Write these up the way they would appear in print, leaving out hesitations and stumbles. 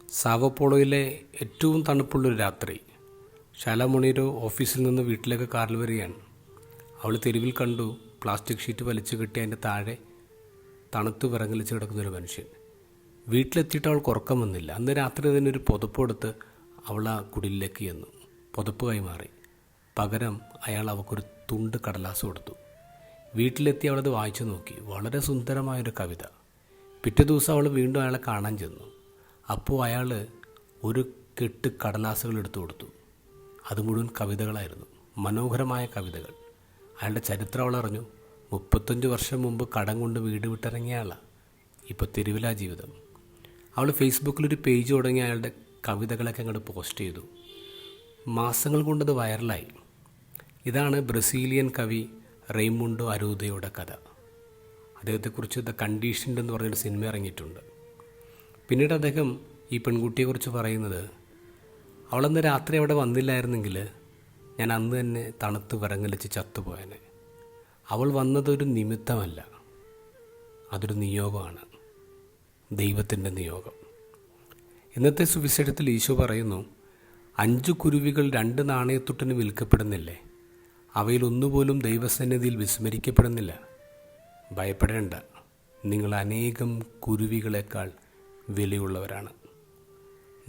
സാവോപോളോയിലെ ഏറ്റവും തണുപ്പുള്ളൊരു രാത്രി. ഷാല മൊണീരോ ഓഫീസിൽ നിന്ന് വീട്ടിലേക്ക് കാറിൽ വരികയാണ്. അവൾ തെരുവിൽ കണ്ടു പ്ലാസ്റ്റിക് ഷീറ്റ് വലിച്ചു കെട്ടി അതിൻ്റെ താഴെ തണുത്ത് വിറങ്ങലിച്ച് കിടക്കുന്നൊരു മനുഷ്യൻ. വീട്ടിലെത്തിയിട്ട് അവൾക്ക് ഉറക്കം വന്നില്ല. അന്ന് രാത്രി തന്നെ ഒരു പുതപ്പെടുത്ത് അവൾ ആ കുടിലിലേക്ക് ചെന്നു. പുതപ്പ് കൈമാറി. പകരം അയാൾ അവൾക്കൊരു തുണ്ട് കടലാസ് കൊടുത്തു. വീട്ടിലെത്തി അവളത് വായിച്ചു നോക്കി. വളരെ സുന്ദരമായൊരു കവിത. പിറ്റേ ദിവസം അവൾ വീണ്ടും അയാളെ കാണാൻ ചെന്നു. അപ്പോൾ അയാൾ ഒരു കെട്ട് കടലാസുകൾ എടുത്തു കൊടുത്തു. അത് മുഴുവൻ കവിതകളായിരുന്നു, മനോഹരമായ കവിതകൾ. അയാളുടെ ചരിത്രം അവൾ അറിഞ്ഞു. 35 വർഷം മുമ്പ് കടം കൊണ്ട് വീട് വിട്ടിറങ്ങിയ ആളാണ്. ഇപ്പോൾ തെരുവിലാ ജീവിതം. അവൾ ഫേസ്ബുക്കിലൊരു പേജ് തുടങ്ങി അയാളുടെ കവിതകളൊക്കെ അങ്ങോട്ട് പോസ്റ്റ് ചെയ്തു. മാസങ്ങൾ കൊണ്ടത് വൈറലായി. ഇതാണ് ബ്രസീലിയൻ കവി റെയ്മുണ്ടോ അരൂദയുടെ കഥ. അദ്ദേഹത്തെക്കുറിച്ച് ദ കണ്ടീഷൻഡ് എന്ന് പറഞ്ഞൊരു സിനിമ ഇറങ്ങിയിട്ടുണ്ട്. പിന്നീട് അദ്ദേഹം ഈ പെൺകുട്ടിയെക്കുറിച്ച് പറയുന്നത്, അവളന്ന് രാത്രി അവിടെ വന്നില്ലായിരുന്നെങ്കിൽ ഞാൻ അന്ന് തന്നെ തണുത്ത് വിറങ്ങലിച്ച് ചത്തുപോയനെ. അവൾ വന്നതൊരു നിമിത്തമല്ല, അതൊരു നിയോഗമാണ്, ദൈവത്തിൻ്റെ നിയോഗം. ഇന്നത്തെ സുവിശേഷത്തിൽ ഈശോ പറയുന്നു, 5 കുരുവികൾ 2 നാണയത്തുട്ടിന് വിൽക്കപ്പെടുന്നില്ലേ? അവയിൽ ഒന്നുപോലും ദൈവസന്നിധിയിൽ വിസ്മരിക്കപ്പെടുന്നില്ല. ഭയപ്പെടേണ്ട, നിങ്ങൾ അനേകം കുരുവികളെക്കാൾ വിലയുള്ളവരാണ്.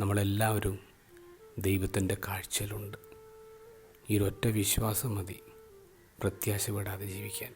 നമ്മളെല്ലാവരും ദൈവത്തിൻ്റെ കാഴ്ചയിലുണ്ട്. ഈ ഒരൊറ്റ വിശ്വാസം മതി പ്രത്യാശ വിടാതെ ജീവിക്കാൻ.